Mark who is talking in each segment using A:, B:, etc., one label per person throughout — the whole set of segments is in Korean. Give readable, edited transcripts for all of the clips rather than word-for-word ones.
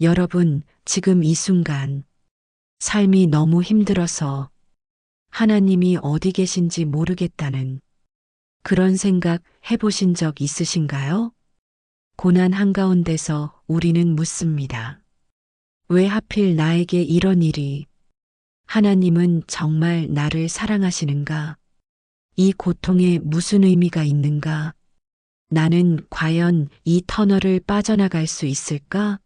A: 여러분, 지금 이 순간, 삶이 너무 힘들어서 하나님이 어디 계신지 모르겠다는 그런 생각 해보신 적 있으신가요? 고난 한가운데서 우리는 묻습니다. 왜 하필 나에게 이런 일이? 하나님은 정말 나를 사랑하시는가? 이 고통에 무슨 의미가 있는가? 나는 과연 이 터널을 빠져나갈 수 있을까?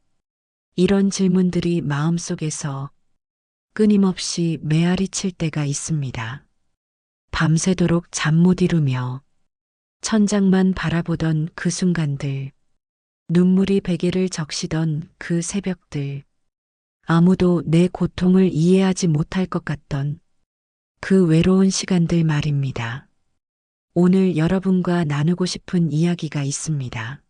A: 이런 질문들이 마음속에서 끊임없이 메아리 칠 때가 있습니다. 밤새도록 잠 못 이루며 천장만 바라보던 그 순간들, 눈물이 베개를 적시던 그 새벽들, 아무도 내 고통을 이해하지 못할 것 같던 그 외로운 시간들 말입니다. 오늘 여러분과 나누고 싶은 이야기가 있습니다.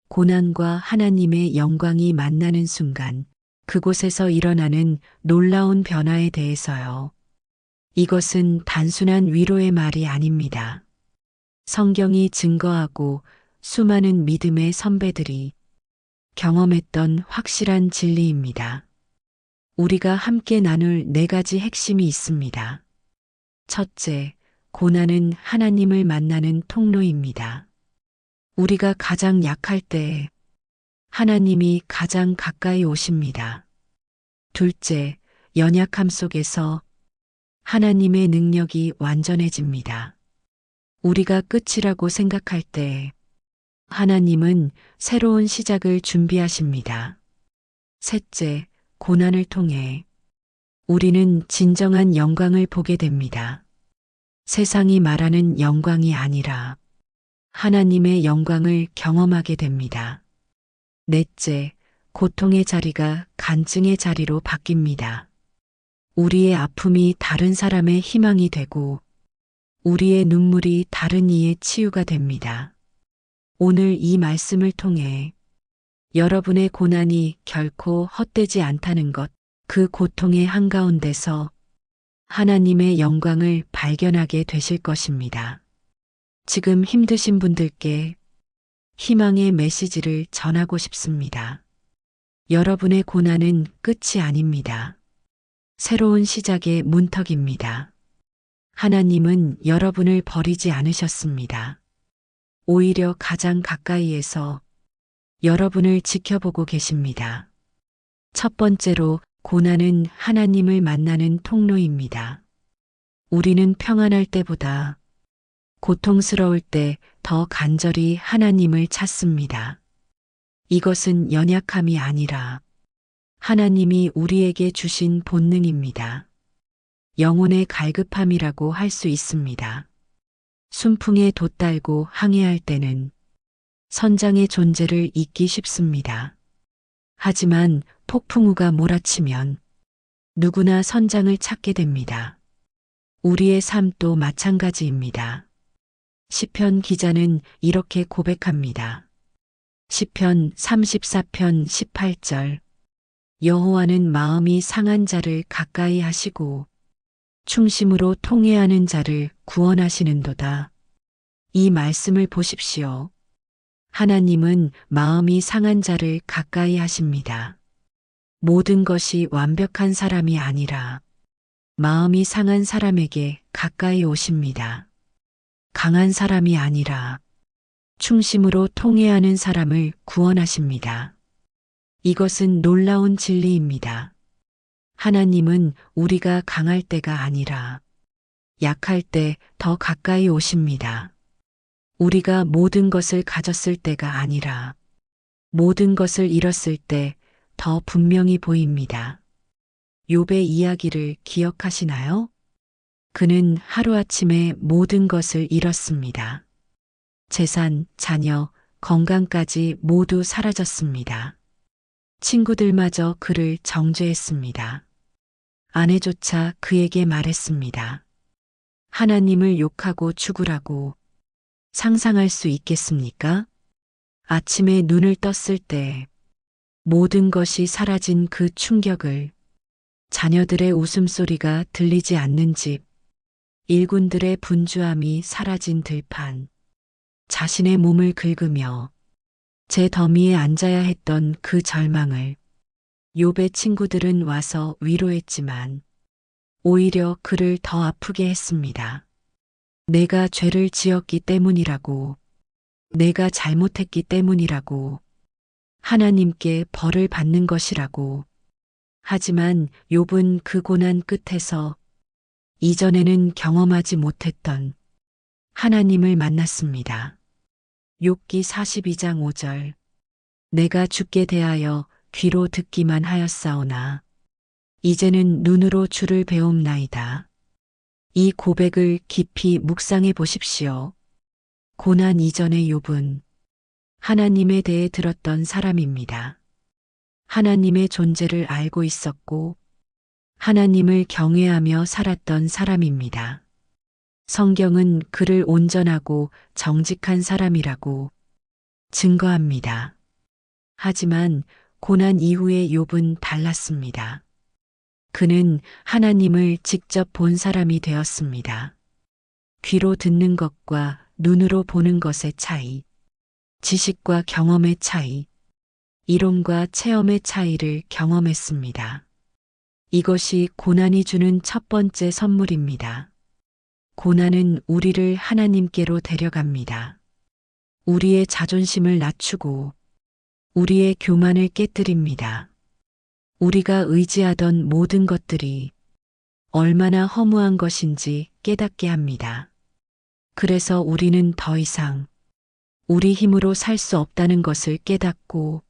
A: 고난과 하나님의 영광이 만나는 순간, 그곳에서 일어나는 놀라운 변화에 대해서요. 이것은 단순한 위로의 말이 아닙니다. 성경이 증거하고 수많은 믿음의 선배들이 경험했던 확실한 진리입니다. 우리가 함께 나눌 4가지 핵심이 있습니다. 첫째, 고난은 하나님을 만나는 통로입니다. 우리가 가장 약할 때 하나님이 가장 가까이 오십니다. 둘째, 연약함 속에서 하나님의 능력이 완전해집니다. 우리가 끝이라고 생각할 때 하나님은 새로운 시작을 준비하십니다. 셋째, 고난을 통해 우리는 진정한 영광을 보게 됩니다. 세상이 말하는 영광이 아니라 하나님의 영광을 경험하게 됩니다. 넷째, 고통의 자리가 간증의 자리로 바뀝니다. 우리의 아픔이 다른 사람의 희망이 되고 우리의 눈물이 다른 이의 치유가 됩니다. 오늘 이 말씀을 통해 여러분의 고난이 결코 헛되지 않다는 것, 그 고통의 한가운데서 하나님의 영광을 발견하게 되실 것입니다. 지금 힘드신 분들께 희망의 메시지를 전하고 싶습니다. 여러분의 고난은 끝이 아닙니다. 새로운 시작의 문턱입니다. 하나님은 여러분을 버리지 않으셨습니다. 오히려 가장 가까이에서 여러분을 지켜보고 계십니다. 첫 번째로, 고난은 하나님을 만나는 통로입니다. 우리는 평안할 때보다 고통스러울 때 더 간절히 하나님을 찾습니다. 이것은 연약함이 아니라 하나님이 우리에게 주신 본능입니다. 영혼의 갈급함이라고 할 수 있습니다. 순풍에 돛달고 항해할 때는 선장의 존재를 잊기 쉽습니다. 하지만 폭풍우가 몰아치면 누구나 선장을 찾게 됩니다. 우리의 삶도 마찬가지입니다. 시편 기자는 이렇게 고백합니다. 시편 34편 18절. 여호와는 마음이 상한 자를 가까이 하시고 충심으로 통회하는 자를 구원하시는도다. 이 말씀을 보십시오. 하나님은 마음이 상한 자를 가까이 하십니다. 모든 것이 완벽한 사람이 아니라 마음이 상한 사람에게 가까이 오십니다. 강한 사람이 아니라 충심으로 통회하는 사람을 구원하십니다. 이것은 놀라운 진리입니다. 하나님은 우리가 강할 때가 아니라 약할 때 더 가까이 오십니다. 우리가 모든 것을 가졌을 때가 아니라 모든 것을 잃었을 때 더 분명히 보입니다. 욥의 이야기를 기억하시나요? 그는 하루아침에 모든 것을 잃었습니다. 재산, 자녀, 건강까지 모두 사라졌습니다. 친구들마저 그를 정죄했습니다. 아내조차 그에게 말했습니다. 하나님을 욕하고 죽으라고. 상상할 수 있겠습니까? 아침에 눈을 떴을 때 모든 것이 사라진 그 충격을, 자녀들의 웃음소리가 들리지 않는 집, 일꾼들의 분주함이 사라진 들판, 자신의 몸을 긁으며 제 더미에 앉아야 했던 그 절망을 욥의 친구들은 와서 위로했지만 오히려 그를 더 아프게 했습니다. 내가 죄를 지었기 때문이라고, 내가 잘못했기 때문이라고, 하나님께 벌을 받는 것이라고. 하지만 욥은 그 고난 끝에서 이전에는 경험하지 못했던 하나님을 만났습니다. 욥기 42장 5절. 내가 주께 대하여 귀로 듣기만 하였사오나 이제는 눈으로 주를 배움나이다. 이 고백을 깊이 묵상해 보십시오. 고난 이전의 욥은 하나님에 대해 들었던 사람입니다. 하나님의 존재를 알고 있었고 하나님을 경외하며 살았던 사람입니다. 성경은 그를 온전하고 정직한 사람이라고 증거합니다. 하지만 고난 이후의 욥은 달랐습니다. 그는 하나님을 직접 본 사람이 되었습니다. 귀로 듣는 것과 눈으로 보는 것의 차이, 지식과 경험의 차이, 이론과 체험의 차이를 경험했습니다. 이것이 고난이 주는 첫 번째 선물입니다. 고난은 우리를 하나님께로 데려갑니다. 우리의 자존심을 낮추고 우리의 교만을 깨뜨립니다. 우리가 의지하던 모든 것들이 얼마나 허무한 것인지 깨닫게 합니다. 그래서 우리는 더 이상 우리 힘으로 살 수 없다는 것을 깨닫고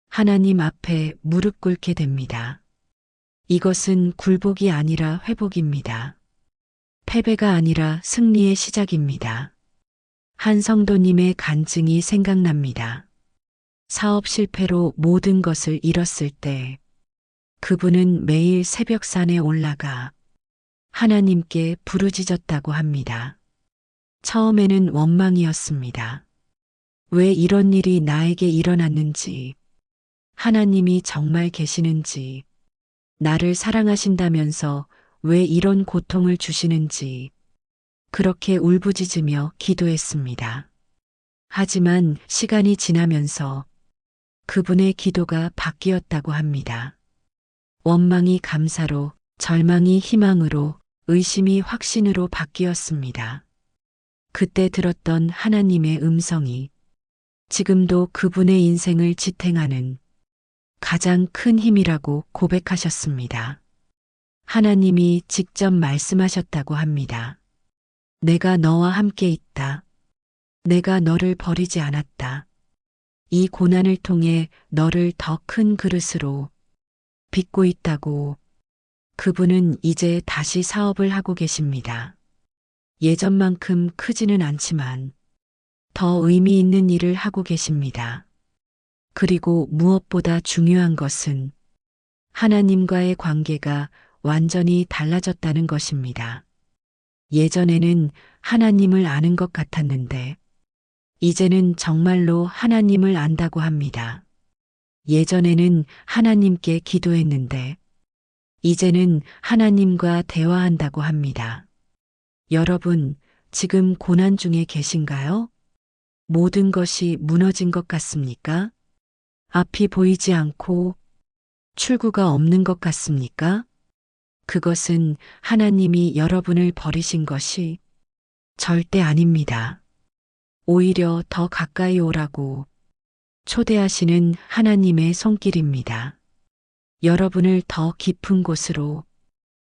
A: 하나님 앞에 무릎 꿇게 됩니다. 이것은 굴복이 아니라 회복입니다. 패배가 아니라 승리의 시작입니다. 한 성도님의 간증이 생각납니다. 사업 실패로 모든 것을 잃었을 때 그분은 매일 새벽산에 올라가 하나님께 부르짖었다고 합니다. 처음에는 원망이었습니다. 왜 이런 일이 나에게 일어났는지, 하나님이 정말 계시는지, 나를 사랑하신다면서 왜 이런 고통을 주시는지, 그렇게 울부짖으며 기도했습니다. 하지만 시간이 지나면서 그분의 기도가 바뀌었다고 합니다. 원망이 감사로, 절망이 희망으로, 의심이 확신으로 바뀌었습니다. 그때 들었던 하나님의 음성이 지금도 그분의 인생을 지탱하는 가장 큰 힘이라고 고백하셨습니다. 하나님이 직접 말씀하셨다고 합니다. 내가 너와 함께 있다. 내가 너를 버리지 않았다. 이 고난을 통해 너를 더 큰 그릇으로 빚고 있다고. 그분은 이제 다시 사업을 하고 계십니다. 예전만큼 크지는 않지만 더 의미 있는 일을 하고 계십니다. 그리고 무엇보다 중요한 것은 하나님과의 관계가 완전히 달라졌다는 것입니다. 예전에는 하나님을 아는 것 같았는데 이제는 정말로 하나님을 안다고 합니다. 예전에는 하나님께 기도했는데 이제는 하나님과 대화한다고 합니다. 여러분, 지금 고난 중에 계신가요? 모든 것이 무너진 것 같습니까? 앞이 보이지 않고 출구가 없는 것 같습니까? 그것은 하나님이 여러분을 버리신 것이 절대 아닙니다. 오히려 더 가까이 오라고 초대하시는 하나님의 손길입니다. 여러분을 더 깊은 곳으로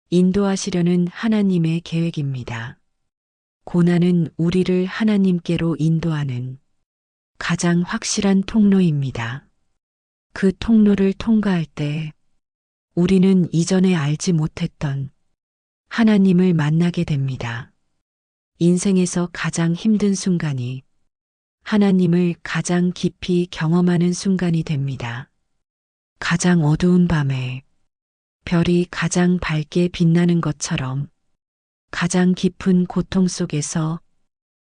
A: 인도하시려는 하나님의 계획입니다. 고난은 우리를 하나님께로 인도하는 가장 확실한 통로입니다. 그 통로를 통과할 때 우리는 이전에 알지 못했던 하나님을 만나게 됩니다. 인생에서 가장 힘든 순간이 하나님을 가장 깊이 경험하는 순간이 됩니다. 가장 어두운 밤에 별이 가장 밝게 빛나는 것처럼 가장 깊은 고통 속에서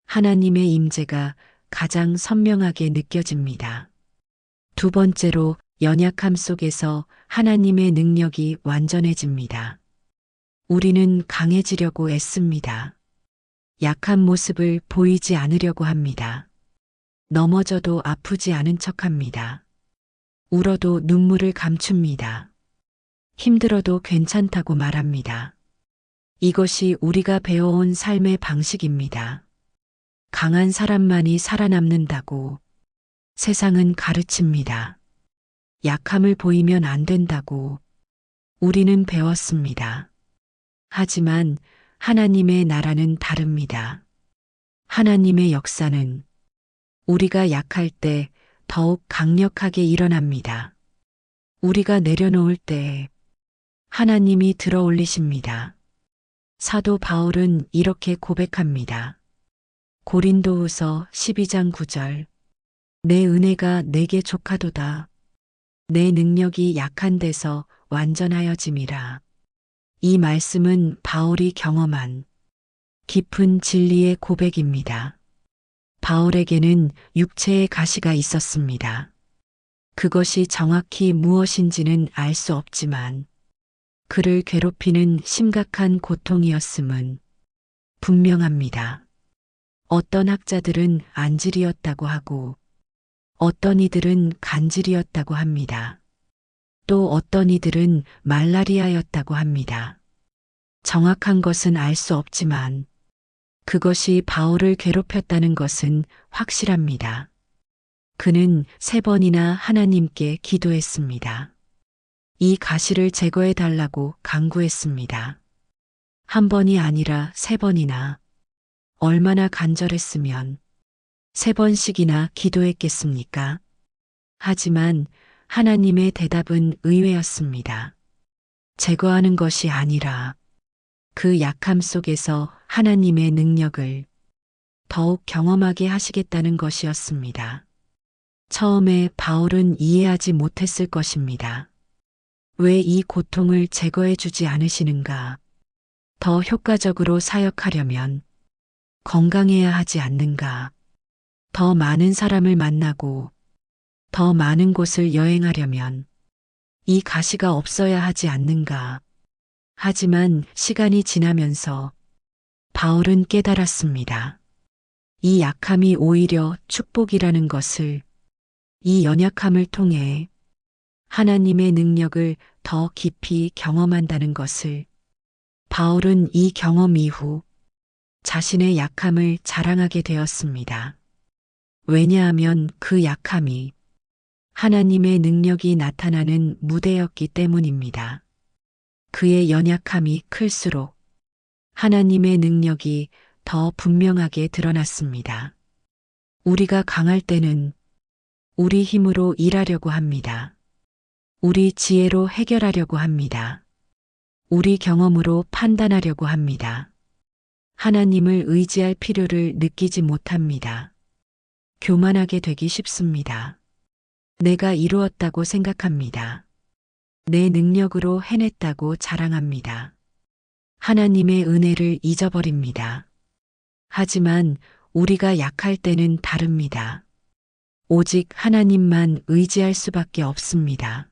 A: 하나님의 임재가 가장 선명하게 느껴집니다. 두 번째로 연약함 속에서 하나님의 능력이 완전해집니다. 우리는 강해지려고 애씁니다. 약한 모습을 보이지 않으려고 합니다. 넘어져도 아프지 않은 척합니다. 울어도 눈물을 감춥니다. 힘들어도 괜찮다고 말합니다. 이것이 우리가 배워온 삶의 방식입니다. 강한 사람만이 살아남는다고 세상은 가르칩니다. 약함을 보이면 안 된다고 우리는 배웠습니다. 하지만 하나님의 나라는 다릅니다. 하나님의 역사는 우리가 약할 때 더욱 강력하게 일어납니다. 우리가 내려놓을 때 하나님이 들어 올리십니다. 사도 바울은 이렇게 고백합니다. 고린도후서 12장 9절. 내 은혜가 내게 족하도다. 내 능력이 약한 데서 완전하여짐이라. 이 말씀은 바울이 경험한 깊은 진리의 고백입니다. 바울에게는 육체의 가시가 있었습니다. 그것이 정확히 무엇인지는 알 수 없지만 그를 괴롭히는 심각한 고통이었음은 분명합니다. 어떤 학자들은 안질이었다고 하고 어떤 이들은 간질이었다고 합니다. 또 어떤 이들은 말라리아였다고 합니다. 정확한 것은 알 수 없지만 그것이 바울을 괴롭혔다는 것은 확실합니다. 그는 3번이나 하나님께 기도했습니다. 이 가시를 제거해 달라고 간구했습니다. 한 번이 아니라 3번이나. 얼마나 간절했으면 3번씩이나 기도했겠습니까? 하지만 하나님의 대답은 의외였습니다. 제거하는 것이 아니라 그 약함 속에서 하나님의 능력을 더욱 경험하게 하시겠다는 것이었습니다. 처음에 바울은 이해하지 못했을 것입니다. 왜 이 고통을 제거해 주지 않으시는가? 더 효과적으로 사역하려면 건강해야 하지 않는가? 더 많은 사람을 만나고 더 많은 곳을 여행하려면 이 가시가 없어야 하지 않는가? 하지만 시간이 지나면서 바울은 깨달았습니다. 이 약함이 오히려 축복이라는 것을, 이 연약함을 통해 하나님의 능력을 더 깊이 경험한다는 것을. 바울은 이 경험 이후 자신의 약함을 자랑하게 되었습니다. 왜냐하면 그 약함이 하나님의 능력이 나타나는 무대였기 때문입니다. 그의 연약함이 클수록 하나님의 능력이 더 분명하게 드러났습니다. 우리가 강할 때는 우리 힘으로 일하려고 합니다. 우리 지혜로 해결하려고 합니다. 우리 경험으로 판단하려고 합니다. 하나님을 의지할 필요를 느끼지 못합니다. 교만하게 되기 쉽습니다. 내가 이루었다고 생각합니다. 내 능력으로 해냈다고 자랑합니다. 하나님의 은혜를 잊어버립니다. 하지만 우리가 약할 때는 다릅니다. 오직 하나님만 의지할 수밖에 없습니다.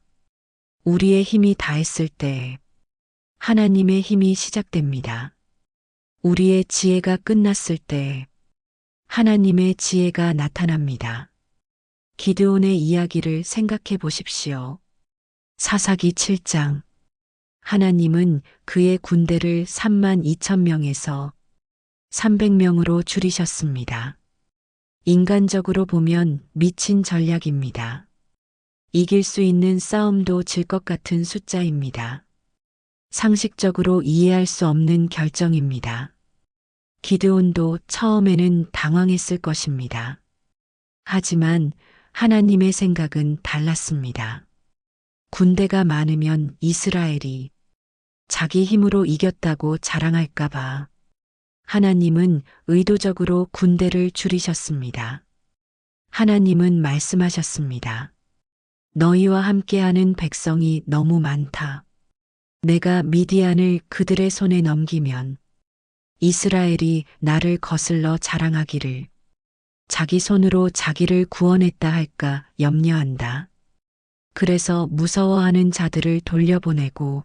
A: 우리의 힘이 다했을 때 하나님의 힘이 시작됩니다. 우리의 지혜가 끝났을 때 하나님의 지혜가 나타납니다. 기드온의 이야기를 생각해 보십시오. 사사기 7장. 하나님은 그의 군대를 32,000명에서 300명으로 줄이셨습니다. 인간적으로 보면 미친 전략입니다. 이길 수 있는 싸움도 질 것 같은 숫자입니다. 상식적으로 이해할 수 없는 결정입니다. 기드온도 처음에는 당황했을 것입니다. 하지만 하나님의 생각은 달랐습니다. 군대가 많으면 이스라엘이 자기 힘으로 이겼다고 자랑할까봐 하나님은 의도적으로 군대를 줄이셨습니다. 하나님은 말씀하셨습니다. 너희와 함께하는 백성이 너무 많다. 내가 미디안을 그들의 손에 넘기면 이스라엘이 나를 거슬러 자랑하기를 자기 손으로 자기를 구원했다 할까 염려한다. 그래서 무서워하는 자들을 돌려보내고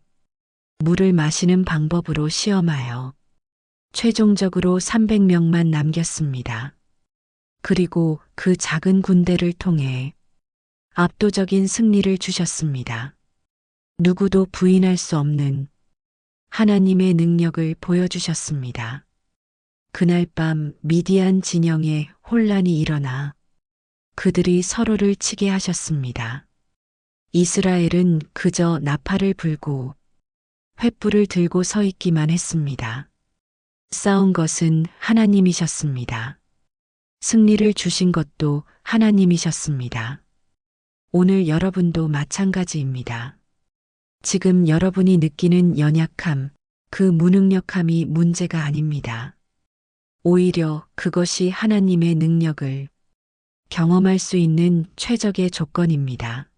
A: 물을 마시는 방법으로 시험하여 최종적으로 300명만 남겼습니다. 그리고 그 작은 군대를 통해 압도적인 승리를 주셨습니다. 누구도 부인할 수 없는 하나님의 능력을 보여주셨습니다. 그날 밤 미디안 진영에 혼란이 일어나 그들이 서로를 치게 하셨습니다. 이스라엘은 그저 나팔을 불고 횃불을 들고 서 있기만 했습니다. 싸운 것은 하나님이셨습니다. 승리를 주신 것도 하나님이셨습니다. 오늘 여러분도 마찬가지입니다. 지금 여러분이 느끼는 연약함, 그 무능력함이 문제가 아닙니다. 오히려 그것이 하나님의 능력을 경험할 수 있는 최적의 조건입니다.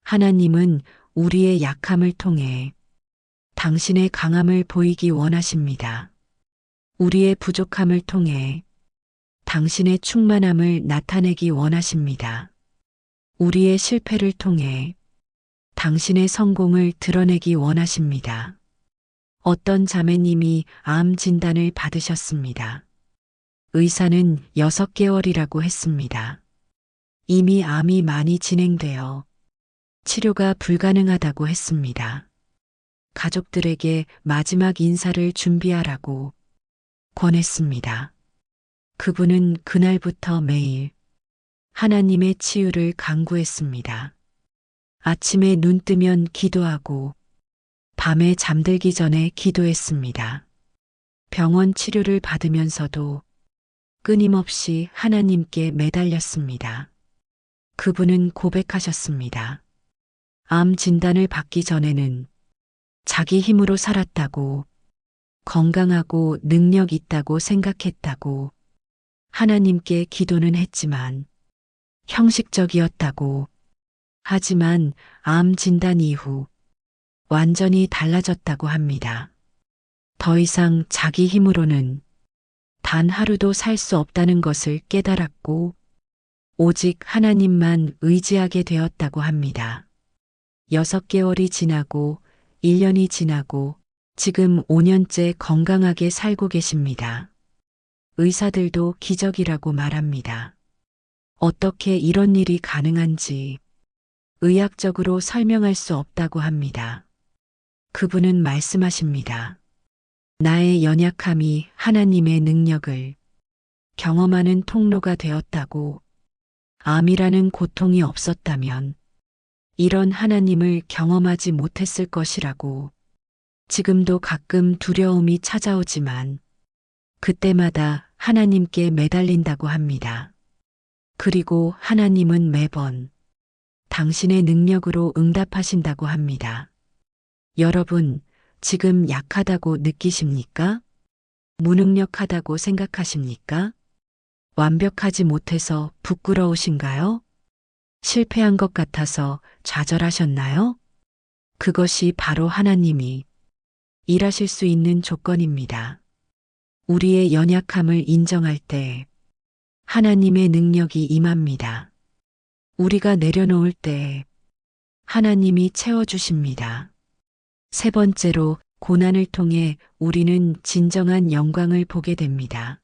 A: 하나님은 우리의 약함을 통해 당신의 강함을 보이기 원하십니다. 우리의 부족함을 통해 당신의 충만함을 나타내기 원하십니다. 우리의 실패를 통해 당신의 성공을 드러내기 원하십니다. 어떤 자매님이 암 진단을 받으셨습니다. 의사는 6개월이라고 했습니다. 이미 암이 많이 진행되어 치료가 불가능하다고 했습니다. 가족들에게 마지막 인사를 준비하라고 권했습니다. 그분은 그날부터 매일 하나님의 치유를 간구했습니다. 아침에 눈 뜨면 기도하고 밤에 잠들기 전에 기도했습니다. 병원 치료를 받으면서도 끊임없이 하나님께 매달렸습니다. 그분은 고백하셨습니다. 암 진단을 받기 전에는 자기 힘으로 살았다고, 건강하고 능력 있다고 생각했다고, 하나님께 기도는 했지만 형식적이었다고, 하지만 암 진단 이후 완전히 달라졌다고 합니다. 더 이상 자기 힘으로는 단 하루도 살 수 없다는 것을 깨달았고, 오직 하나님만 의지하게 되었다고 합니다. 6개월이 지나고 1년이 지나고 지금 5년째 건강하게 살고 계십니다. 의사들도 기적이라고 말합니다. 어떻게 이런 일이 가능한지 의학적으로 설명할 수 없다고 합니다. 그분은 말씀하십니다. 나의 연약함이 하나님의 능력을 경험하는 통로가 되었다고. 암이라는 고통이 없었다면 이런 하나님을 경험하지 못했을 것이라고. 지금도 가끔 두려움이 찾아오지만 그때마다 하나님께 매달린다고 합니다. 그리고 하나님은 매번 당신의 능력으로 응답하신다고 합니다. 여러분, 지금 약하다고 느끼십니까? 무능력하다고 생각하십니까? 완벽하지 못해서 부끄러우신가요? 실패한 것 같아서 좌절하셨나요? 그것이 바로 하나님이 일하실 수 있는 조건입니다. 우리의 연약함을 인정할 때 하나님의 능력이 임합니다. 우리가 내려놓을 때 하나님이 채워주십니다. 세 번째로, 고난을 통해 우리는 진정한 영광을 보게 됩니다.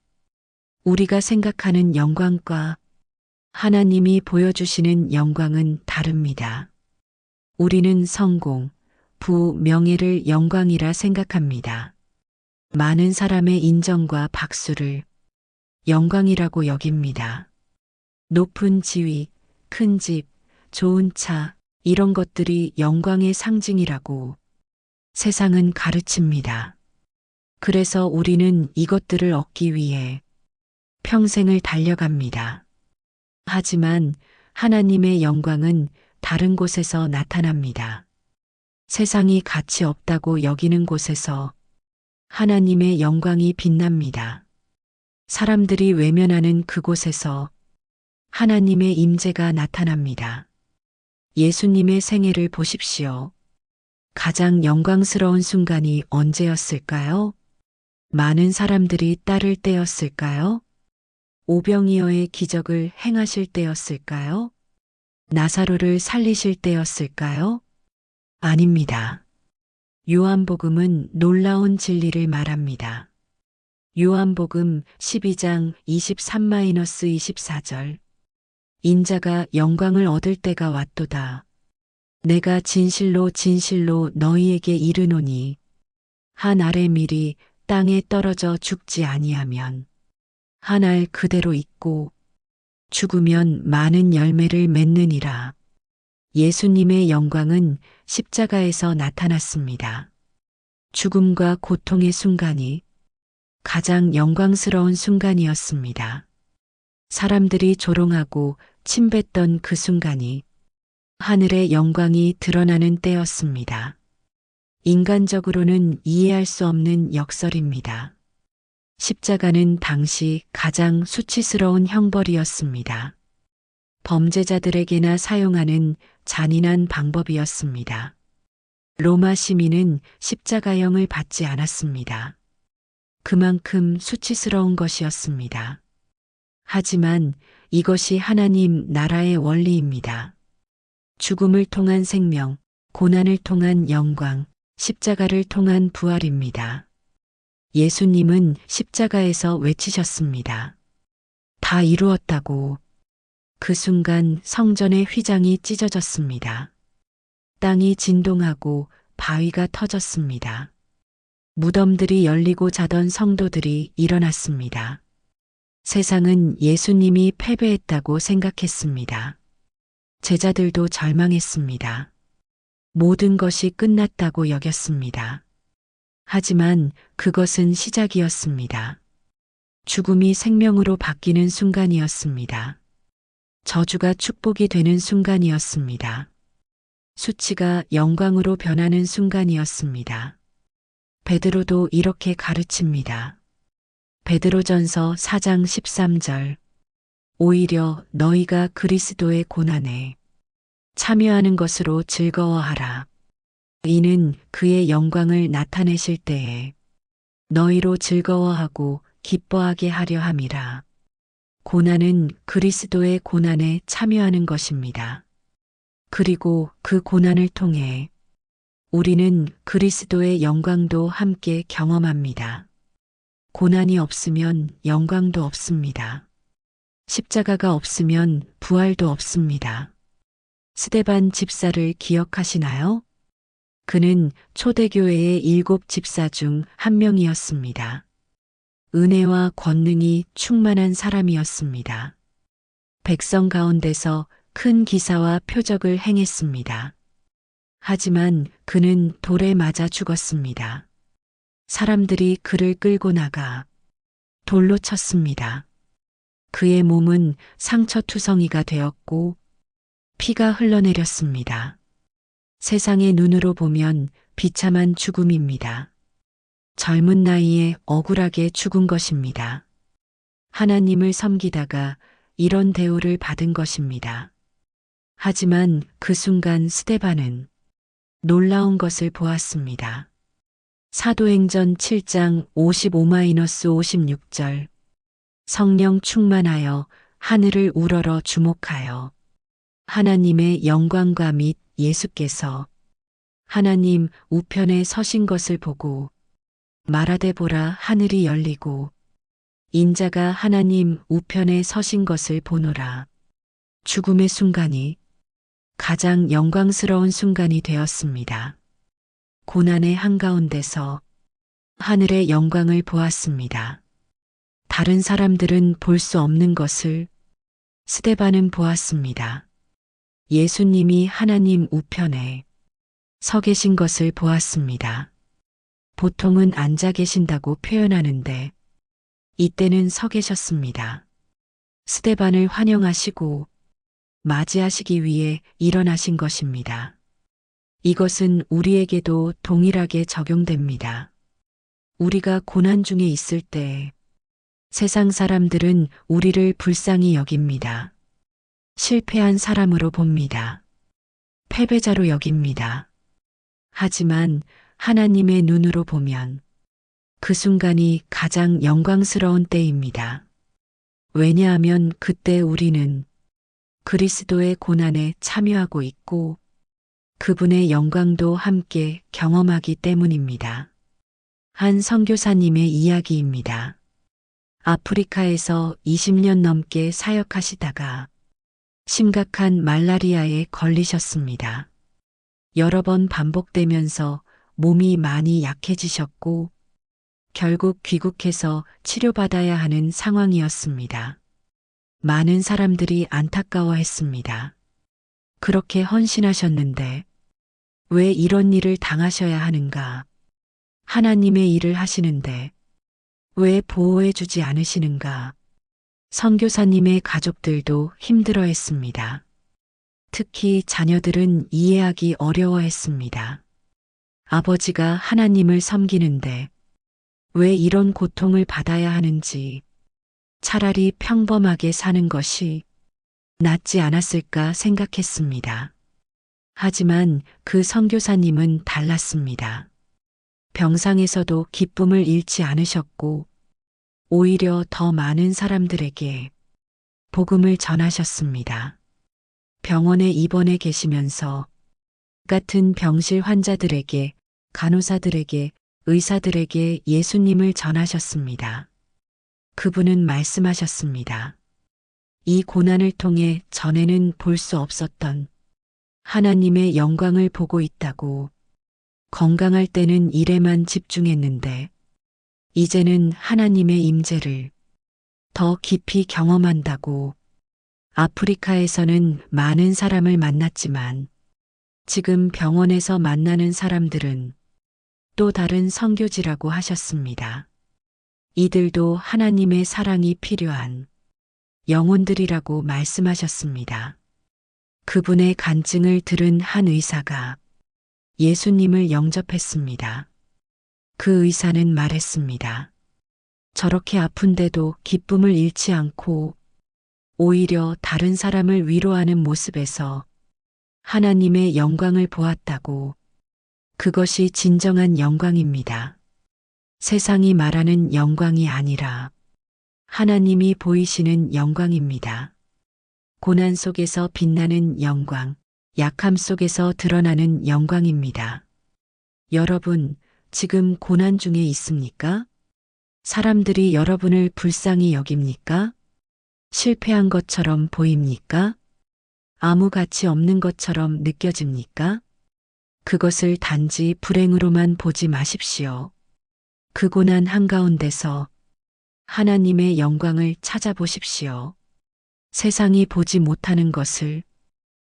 A: 우리가 생각하는 영광과 하나님이 보여주시는 영광은 다릅니다. 우리는 성공, 부, 명예를 영광이라 생각합니다. 많은 사람의 인정과 박수를 영광이라고 여깁니다. 높은 지위, 큰 집, 좋은 차, 이런 것들이 영광의 상징이라고 세상은 가르칩니다. 그래서 우리는 이것들을 얻기 위해 평생을 달려갑니다. 하지만 하나님의 영광은 다른 곳에서 나타납니다. 세상이 가치 없다고 여기는 곳에서 하나님의 영광이 빛납니다. 사람들이 외면하는 그곳에서 하나님의 임재가 나타납니다. 예수님의 생애를 보십시오. 가장 영광스러운 순간이 언제였을까요? 많은 사람들이 따를 때였을까요? 오병이어의 기적을 행하실 때였을까요? 나사로를 살리실 때였을까요? 아닙니다. 요한복음은 놀라운 진리를 말합니다. 요한복음 12장 23-24절. 인자가 영광을 얻을 때가 왔도다. 내가 진실로 진실로 너희에게 이르노니 한 알의 밀이 땅에 떨어져 죽지 아니하면 한 알 그대로 있고 죽으면 많은 열매를 맺느니라. 예수님의 영광은 십자가에서 나타났습니다. 죽음과 고통의 순간이 가장 영광스러운 순간이었습니다. 사람들이 조롱하고 침뱉던 그 순간이 하늘의 영광이 드러나는 때였습니다. 인간적으로는 이해할 수 없는 역설입니다. 십자가는 당시 가장 수치스러운 형벌이었습니다. 범죄자들에게나 사용하는 잔인한 방법이었습니다. 로마 시민은 십자가형을 받지 않았습니다. 그만큼 수치스러운 것이었습니다. 하지만 이것이 하나님 나라의 원리입니다. 죽음을 통한 생명, 고난을 통한 영광, 십자가를 통한 부활입니다. 예수님은 십자가에서 외치셨습니다. 다 이루었다고. 그 순간 성전의 휘장이 찢어졌습니다. 땅이 진동하고 바위가 터졌습니다. 무덤들이 열리고 자던 성도들이 일어났습니다. 세상은 예수님이 패배했다고 생각했습니다. 제자들도 절망했습니다. 모든 것이 끝났다고 여겼습니다. 하지만 그것은 시작이었습니다. 죽음이 생명으로 바뀌는 순간이었습니다. 저주가 축복이 되는 순간이었습니다. 수치가 영광으로 변하는 순간이었습니다. 베드로도 이렇게 가르칩니다. 베드로전서 4장 13절. 오히려 너희가 그리스도의 고난에 참여하는 것으로 즐거워하라. 이는 그의 영광을 나타내실 때에 너희로 즐거워하고 기뻐하게 하려 함이라. 고난은 그리스도의 고난에 참여하는 것입니다. 그리고 그 고난을 통해 우리는 그리스도의 영광도 함께 경험합니다. 고난이 없으면 영광도 없습니다. 십자가가 없으면 부활도 없습니다. 스데반 집사를 기억하시나요? 그는 초대교회의 7 집사 중 한 명이었습니다. 은혜와 권능이 충만한 사람이었습니다. 백성 가운데서 큰 기사와 표적을 행했습니다. 하지만 그는 돌에 맞아 죽었습니다. 사람들이 그를 끌고 나가 돌로 쳤습니다. 그의 몸은 상처투성이가 되었고 피가 흘러내렸습니다. 세상의 눈으로 보면 비참한 죽음입니다. 젊은 나이에 억울하게 죽은 것입니다. 하나님을 섬기다가 이런 대우를 받은 것입니다. 하지만 그 순간 스데반은 놀라운 것을 보았습니다. 사도행전 7장 55-56절. 성령 충만하여 하늘을 우러러 주목하여 하나님의 영광과 및 예수께서 하나님 우편에 서신 것을 보고 말하되 보라 하늘이 열리고 인자가 하나님 우편에 서신 것을 보노라. 죽음의 순간이 가장 영광스러운 순간이 되었습니다. 고난의 한가운데서 하늘의 영광을 보았습니다. 다른 사람들은 볼 수 없는 것을 스데반은 보았습니다. 예수님이 하나님 우편에 서 계신 것을 보았습니다. 보통은 앉아 계신다고 표현하는데 이때는 서 계셨습니다. 스데반을 환영하시고 맞이하시기 위해 일어나신 것입니다. 이것은 우리에게도 동일하게 적용됩니다. 우리가 고난 중에 있을 때 세상 사람들은 우리를 불쌍히 여깁니다. 실패한 사람으로 봅니다. 패배자로 여깁니다. 하지만 하나님의 눈으로 보면 그 순간이 가장 영광스러운 때입니다. 왜냐하면 그때 우리는 그리스도의 고난에 참여하고 있고 그분의 영광도 함께 경험하기 때문입니다. 한 선교사님의 이야기입니다. 아프리카에서 20년 넘게 사역하시다가 심각한 말라리아에 걸리셨습니다. 여러 번 반복되면서 몸이 많이 약해지셨고 결국 귀국해서 치료받아야 하는 상황이었습니다. 많은 사람들이 안타까워했습니다. 그렇게 헌신하셨는데 왜 이런 일을 당하셔야 하는가? 하나님의 일을 하시는데 왜 보호해 주지 않으시는가? 선교사님의 가족들도 힘들어했습니다. 특히 자녀들은 이해하기 어려워했습니다. 아버지가 하나님을 섬기는데 왜 이런 고통을 받아야 하는지 차라리 평범하게 사는 것이 낫지 않았을까 생각했습니다. 하지만 그 선교사님은 달랐습니다. 병상에서도 기쁨을 잃지 않으셨고 오히려 더 많은 사람들에게 복음을 전하셨습니다. 병원에 입원해 계시면서 같은 병실 환자들에게, 간호사들에게, 의사들에게 예수님을 전하셨습니다. 그분은 말씀하셨습니다. 이 고난을 통해 전에는 볼 수 없었던 하나님의 영광을 보고 있다고. 건강할 때는 일에만 집중했는데 이제는 하나님의 임재를 더 깊이 경험한다고. 아프리카에서는 많은 사람을 만났지만 지금 병원에서 만나는 사람들은 또 다른 선교지라고 하셨습니다. 이들도 하나님의 사랑이 필요한 영혼들이라고 말씀하셨습니다. 그분의 간증을 들은 한 의사가 예수님을 영접했습니다. 그 의사는 말했습니다. 저렇게 아픈데도 기쁨을 잃지 않고 오히려 다른 사람을 위로하는 모습에서 하나님의 영광을 보았다고. 그것이 진정한 영광입니다. 세상이 말하는 영광이 아니라 하나님이 보이시는 영광입니다. 고난 속에서 빛나는 영광, 약함 속에서 드러나는 영광입니다. 여러분, 지금 고난 중에 있습니까? 사람들이 여러분을 불쌍히 여깁니까? 실패한 것처럼 보입니까? 아무 가치 없는 것처럼 느껴집니까? 그것을 단지 불행으로만 보지 마십시오. 그 고난 한가운데서 하나님의 영광을 찾아보십시오. 세상이 보지 못하는 것을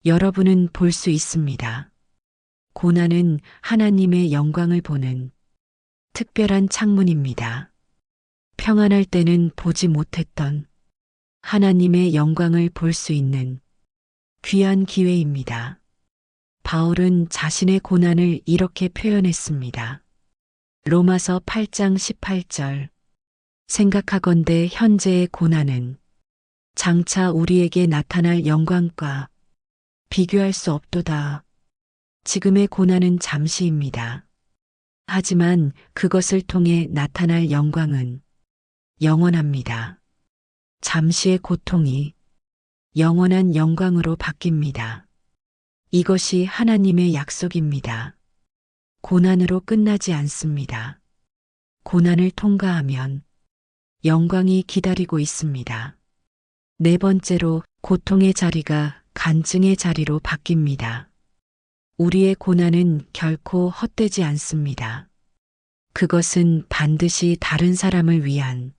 A: 여러분은 볼 수 있습니다. 고난은 하나님의 영광을 보는 특별한 창문입니다. 평안할 때는 보지 못했던 하나님의 영광을 볼 수 있는 귀한 기회입니다. 바울은 자신의 고난을 이렇게 표현했습니다. 로마서 8장 18절. 생각하건대 현재의 고난은 장차 우리에게 나타날 영광과 비교할 수 없도다. 지금의 고난은 잠시입니다. 하지만 그것을 통해 나타날 영광은 영원합니다. 잠시의 고통이 영원한 영광으로 바뀝니다. 이것이 하나님의 약속입니다. 고난으로 끝나지 않습니다. 고난을 통과하면 영광이 기다리고 있습니다. 네 번째로 고통의 자리가 간증의 자리로 바뀝니다. 우리의 고난은 결코 헛되지 않습니다. 그것은 반드시 다른 사람을 위한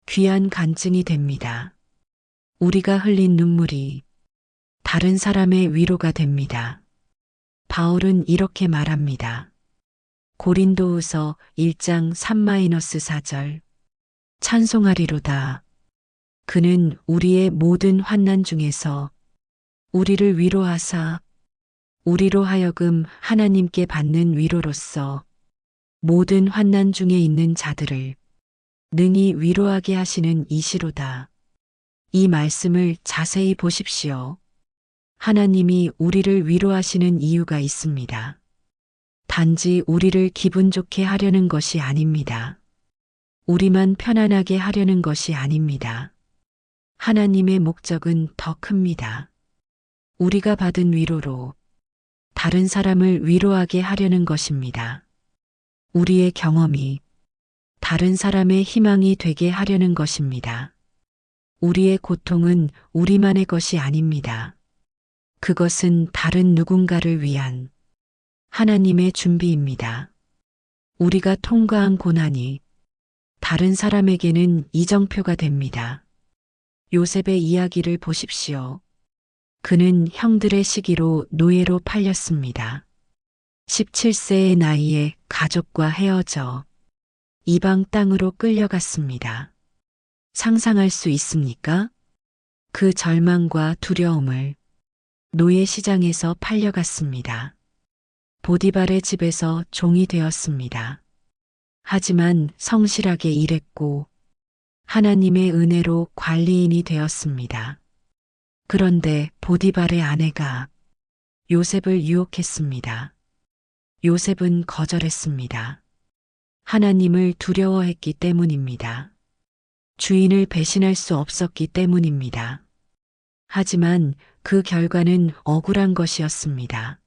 A: 귀한 간증이 됩니다. 우리가 흘린 눈물이 다른 사람의 위로가 됩니다. 바울은 이렇게 말합니다. 고린도후서 1장 3-4절. 찬송하리로다. 그는 우리의 모든 환난 중에서 우리를 위로하사 우리로 하여금 하나님께 받는 위로로서 모든 환난 중에 있는 자들을 능히 위로하게 하시는 이시로다. 이 말씀을 자세히 보십시오. 하나님이 우리를 위로하시는 이유가 있습니다. 단지 우리를 기분 좋게 하려는 것이 아닙니다. 우리만 편안하게 하려는 것이 아닙니다. 하나님의 목적은 더 큽니다. 우리가 받은 위로로 다른 사람을 위로하게 하려는 것입니다. 우리의 경험이 다른 사람의 희망이 되게 하려는 것입니다. 우리의 고통은 우리만의 것이 아닙니다. 그것은 다른 누군가를 위한 하나님의 준비입니다. 우리가 통과한 고난이 다른 사람에게는 이정표가 됩니다. 요셉의 이야기를 보십시오. 그는 형들의 시기로 노예로 팔렸습니다. 17세의 나이에 가족과 헤어져 이방 땅으로 끌려갔습니다. 상상할 수 있습니까? 그 절망과 두려움을. 노예 시장에서 팔려갔습니다. 보디발의 집에서 종이 되었습니다. 하지만 성실하게 일했고 하나님의 은혜로 관리인이 되었습니다. 그런데 보디발의 아내가 요셉을 유혹했습니다. 요셉은 거절했습니다. 하나님을 두려워했기 때문입니다. 주인을 배신할 수 없었기 때문입니다. 하지만 그 결과는 억울한 것이었습니다.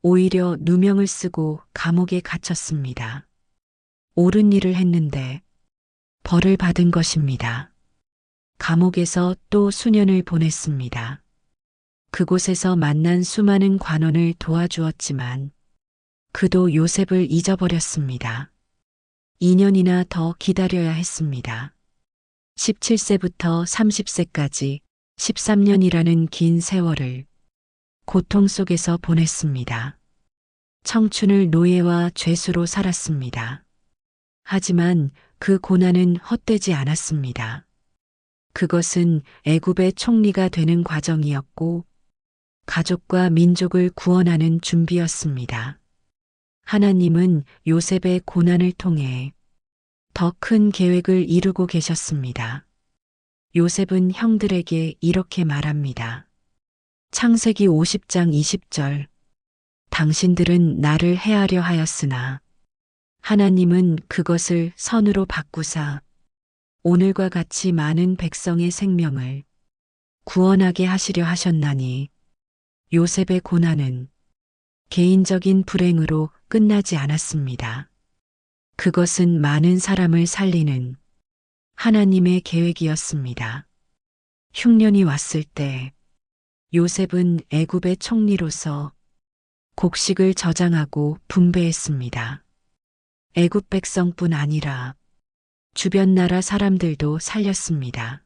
A: 오히려 누명을 쓰고 감옥에 갇혔습니다. 옳은 일을 했는데 벌을 받은 것입니다. 감옥에서 또 수년을 보냈습니다. 그곳에서 만난 수많은 관원을 도와주었지만 그도 요셉을 잊어버렸습니다. 2년이나 더 기다려야 했습니다. 17세부터 30세까지 13년이라는 긴 세월을 고통 속에서 보냈습니다. 청춘을 노예와 죄수로 살았습니다. 하지만 그 고난은 헛되지 않았습니다. 그것은 애굽의 총리가 되는 과정이었고 가족과 민족을 구원하는 준비였습니다. 하나님은 요셉의 고난을 통해 더 큰 계획을 이루고 계셨습니다. 요셉은 형들에게 이렇게 말합니다. 창세기 50장 20절. 당신들은 나를 해하려 하였으나 하나님은 그것을 선으로 바꾸사 오늘과 같이 많은 백성의 생명을 구원하게 하시려 하셨나니 요셉의 고난은 개인적인 불행으로 끝나지 않았습니다. 그것은 많은 사람을 살리는 하나님의 계획이었습니다. 흉년이 왔을 때 요셉은 애굽의 총리로서 곡식을 저장하고 분배했습니다. 애굽 백성뿐 아니라 주변 나라 사람들도 살렸습니다.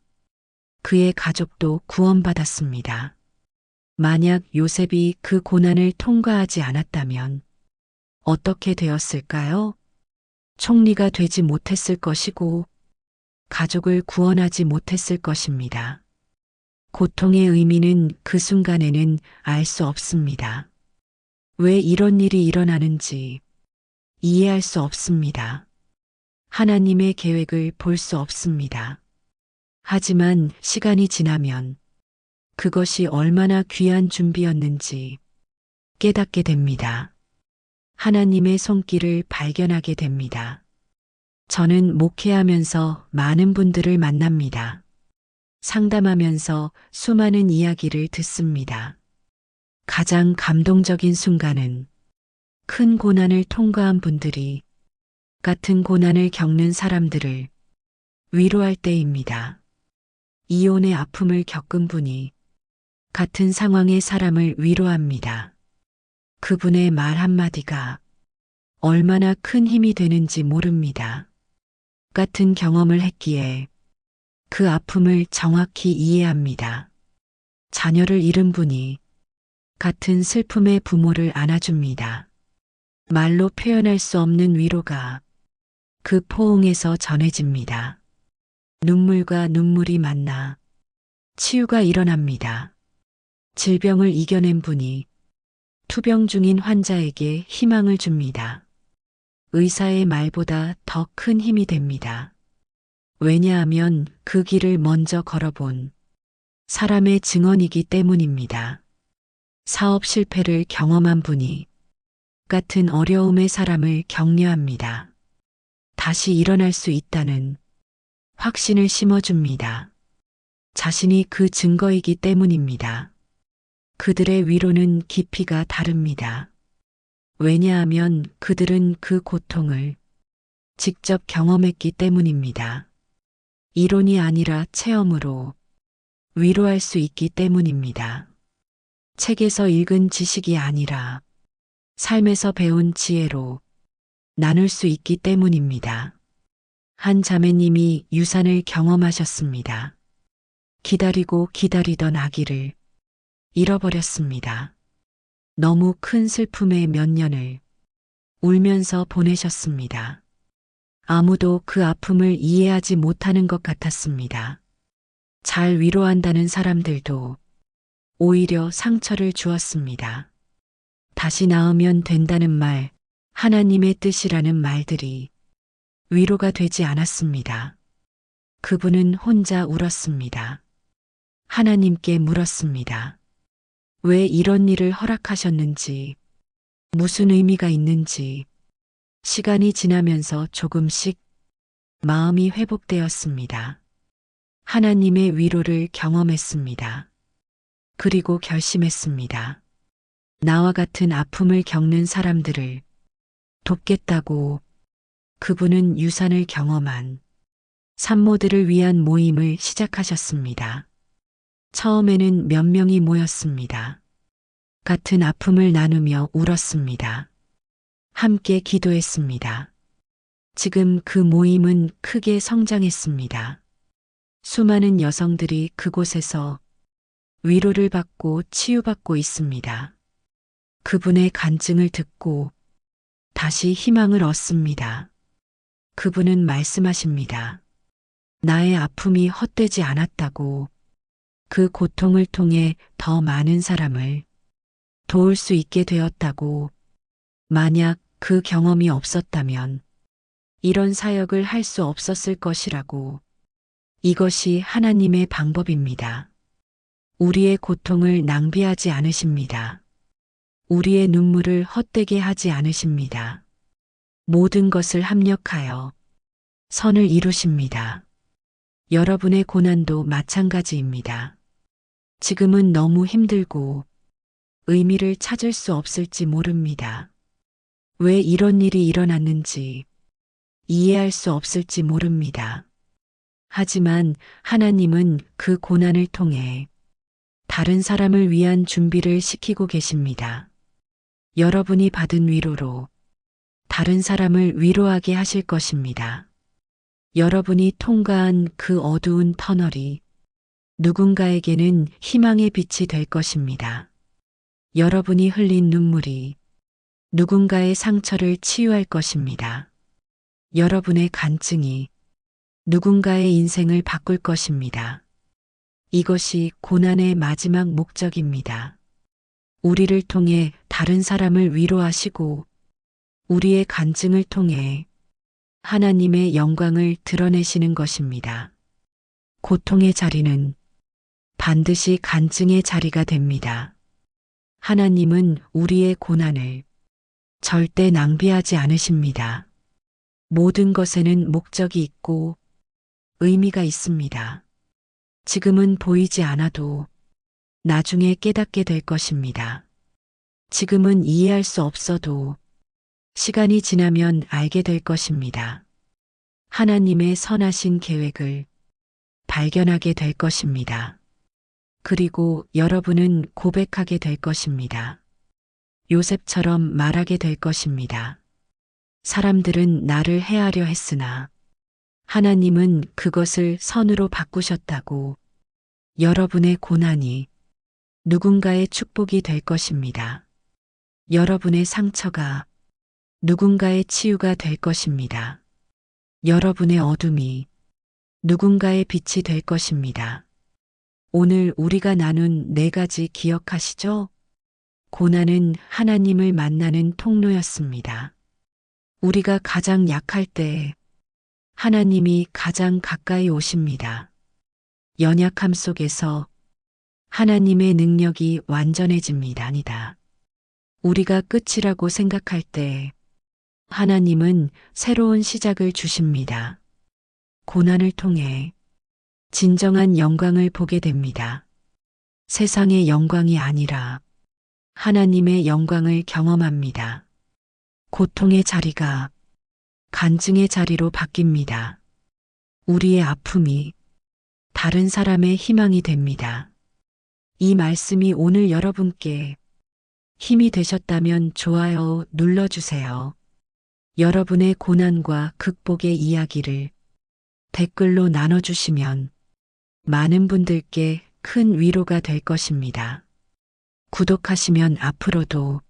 A: 그의 가족도 구원받았습니다. 만약 요셉이 그 고난을 통과하지 않았다면 어떻게 되었을까요? 총리가 되지 못했을 것이고 가족을 구원하지 못했을 것입니다. 고통의 의미는 그 순간에는 알 수 없습니다. 왜 이런 일이 일어나는지 이해할 수 없습니다. 하나님의 계획을 볼 수 없습니다. 하지만 시간이 지나면 그것이 얼마나 귀한 준비였는지 깨닫게 됩니다. 하나님의 손길을 발견하게 됩니다. 저는 목회하면서 많은 분들을 만납니다. 상담하면서 수많은 이야기를 듣습니다. 가장 감동적인 순간은 큰 고난을 통과한 분들이 같은 고난을 겪는 사람들을 위로할 때입니다. 이혼의 아픔을 겪은 분이 같은 상황의 사람을 위로합니다. 그분의 말 한마디가 얼마나 큰 힘이 되는지 모릅니다. 같은 경험을 했기에 그 아픔을 정확히 이해합니다. 자녀를 잃은 분이 같은 슬픔의 부모를 안아줍니다. 말로 표현할 수 없는 위로가 그 포옹에서 전해집니다. 눈물과 눈물이 만나 치유가 일어납니다. 질병을 이겨낸 분이 투병 중인 환자에게 희망을 줍니다. 의사의 말보다 더 큰 힘이 됩니다. 왜냐하면 그 길을 먼저 걸어본 사람의 증언이기 때문입니다. 사업 실패를 경험한 분이 같은 어려움의 사람을 격려합니다. 다시 일어날 수 있다는 확신을 심어줍니다. 자신이 그 증거이기 때문입니다. 그들의 위로는 깊이가 다릅니다. 왜냐하면 그들은 그 고통을 직접 경험했기 때문입니다. 이론이 아니라 체험으로 위로할 수 있기 때문입니다. 책에서 읽은 지식이 아니라 삶에서 배운 지혜로 나눌 수 있기 때문입니다. 한 자매님이 유산을 경험하셨습니다. 기다리고 기다리던 아기를 잃어버렸습니다. 너무 큰 슬픔의 몇 년을 울면서 보내셨습니다. 아무도 그 아픔을 이해하지 못하는 것 같았습니다. 잘 위로한다는 사람들도 오히려 상처를 주었습니다. 다시 나으면 된다는 말, 하나님의 뜻이라는 말들이 위로가 되지 않았습니다. 그분은 혼자 울었습니다. 하나님께 물었습니다. 왜 이런 일을 허락하셨는지, 무슨 의미가 있는지, 시간이 지나면서 조금씩 마음이 회복되었습니다. 하나님의 위로를 경험했습니다. 그리고 결심했습니다. 나와 같은 아픔을 겪는 사람들을 돕겠다고. 그분은 유산을 경험한 산모들을 위한 모임을 시작하셨습니다. 처음에는 몇 명이 모였습니다. 같은 아픔을 나누며 울었습니다. 함께 기도했습니다. 지금 그 모임은 크게 성장했습니다. 수많은 여성들이 그곳에서 위로를 받고 치유받고 있습니다. 그분의 간증을 듣고 다시 희망을 얻습니다. 그분은 말씀하십니다. 나의 아픔이 헛되지 않았다고. 그 고통을 통해 더 많은 사람을 도울 수 있게 되었다고. 만약 그 경험이 없었다면 이런 사역을 할 수 없었을 것이라고. 이것이 하나님의 방법입니다. 우리의 고통을 낭비하지 않으십니다. 우리의 눈물을 헛되게 하지 않으십니다. 모든 것을 합력하여 선을 이루십니다. 여러분의 고난도 마찬가지입니다. 지금은 너무 힘들고 의미를 찾을 수 없을지 모릅니다. 왜 이런 일이 일어났는지 이해할 수 없을지 모릅니다. 하지만 하나님은 그 고난을 통해 다른 사람을 위한 준비를 시키고 계십니다. 여러분이 받은 위로로 다른 사람을 위로하게 하실 것입니다. 여러분이 통과한 그 어두운 터널이 누군가에게는 희망의 빛이 될 것입니다. 여러분이 흘린 눈물이 누군가의 상처를 치유할 것입니다. 여러분의 간증이 누군가의 인생을 바꿀 것입니다. 이것이 고난의 마지막 목적입니다. 우리를 통해 다른 사람을 위로하시고 우리의 간증을 통해 하나님의 영광을 드러내시는 것입니다. 고통의 자리는 반드시 간증의 자리가 됩니다. 하나님은 우리의 고난을 절대 낭비하지 않으십니다. 모든 것에는 목적이 있고 의미가 있습니다. 지금은 보이지 않아도 나중에 깨닫게 될 것입니다. 지금은 이해할 수 없어도 시간이 지나면 알게 될 것입니다. 하나님의 선하신 계획을 발견하게 될 것입니다. 그리고 여러분은 고백하게 될 것입니다. 요셉처럼 말하게 될 것입니다. 사람들은 나를 해하려 했으나 하나님은 그것을 선으로 바꾸셨다고. 여러분의 고난이 누군가의 축복이 될 것입니다. 여러분의 상처가 누군가의 치유가 될 것입니다. 여러분의 어둠이 누군가의 빛이 될 것입니다. 오늘 우리가 나눈 4가지 기억하시죠? 고난은 하나님을 만나는 통로였습니다. 우리가 가장 약할 때 하나님이 가장 가까이 오십니다. 연약함 속에서 하나님의 능력이 완전해집니다. 아니다. 우리가 끝이라고 생각할 때 하나님은 새로운 시작을 주십니다. 고난을 통해 진정한 영광을 보게 됩니다. 세상의 영광이 아니라 하나님의 영광을 경험합니다. 고통의 자리가 간증의 자리로 바뀝니다. 우리의 아픔이 다른 사람의 희망이 됩니다. 이 말씀이 오늘 여러분께 힘이 되셨다면 좋아요 눌러주세요. 여러분의 고난과 극복의 이야기를 댓글로 나눠주시면 많은 분들께 큰 위로가 될 것입니다. 구독하시면 앞으로도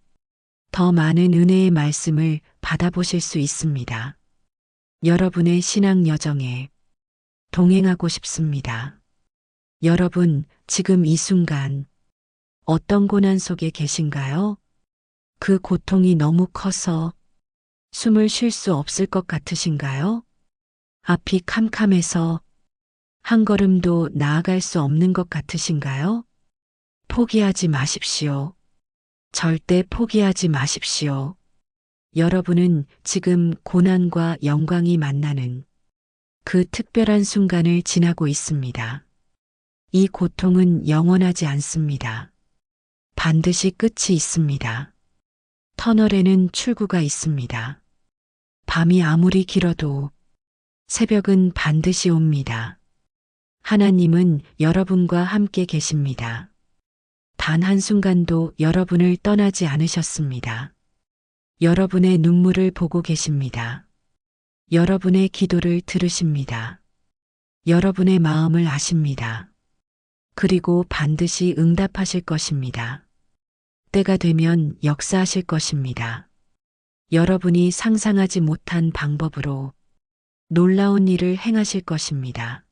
A: 더 많은 은혜의 말씀을 받아보실 수 있습니다. 여러분의 신앙 여정에 동행하고 싶습니다. 여러분, 지금 이 순간 어떤 고난 속에 계신가요? 그 고통이 너무 커서 숨을 쉴 수 없을 것 같으신가요? 앞이 캄캄해서 한 걸음도 나아갈 수 없는 것 같으신가요? 포기하지 마십시오. 절대 포기하지 마십시오. 여러분은 지금 고난과 영광이 만나는 그 특별한 순간을 지나고 있습니다. 이 고통은 영원하지 않습니다. 반드시 끝이 있습니다. 터널에는 출구가 있습니다. 밤이 아무리 길어도 새벽은 반드시 옵니다. 하나님은 여러분과 함께 계십니다. 단 한순간도 여러분을 떠나지 않으셨습니다. 여러분의 눈물을 보고 계십니다. 여러분의 기도를 들으십니다. 여러분의 마음을 아십니다. 그리고 반드시 응답하실 것입니다. 때가 되면 역사하실 것입니다. 여러분이 상상하지 못한 방법으로 놀라운 일을 행하실 것입니다.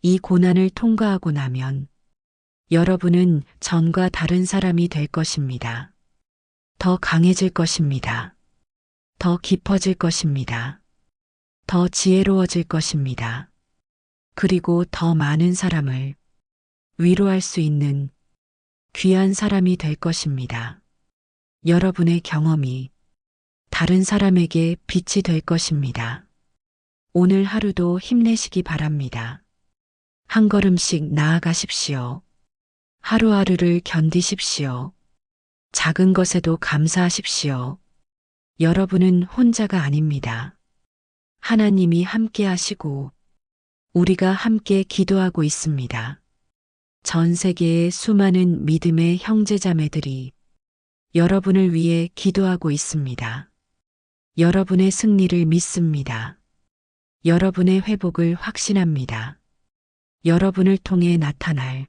A: 이 고난을 통과하고 나면 여러분은 전과 다른 사람이 될 것입니다. 더 강해질 것입니다. 더 깊어질 것입니다. 더 지혜로워질 것입니다. 그리고 더 많은 사람을 위로할 수 있는 귀한 사람이 될 것입니다. 여러분의 경험이 다른 사람에게 빛이 될 것입니다. 오늘 하루도 힘내시기 바랍니다. 한 걸음씩 나아가십시오. 하루하루를 견디십시오. 작은 것에도 감사하십시오. 여러분은 혼자가 아닙니다. 하나님이 함께 하시고 우리가 함께 기도하고 있습니다. 전 세계의 수많은 믿음의 형제자매들이 여러분을 위해 기도하고 있습니다. 여러분의 승리를 믿습니다. 여러분의 회복을 확신합니다. 여러분을 통해 나타날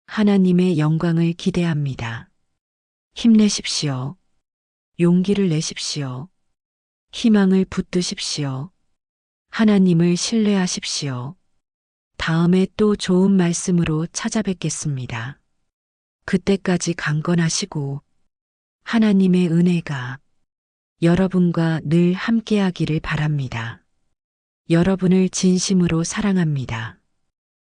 A: 하나님의 영광을 기대합니다. 힘내십시오. 용기를 내십시오. 희망을 붙드십시오. 하나님을 신뢰하십시오. 다음에 또 좋은 말씀으로 찾아뵙겠습니다. 그때까지 강건하시고 하나님의 은혜가 여러분과 늘 함께하기를 바랍니다. 여러분을 진심으로 사랑합니다.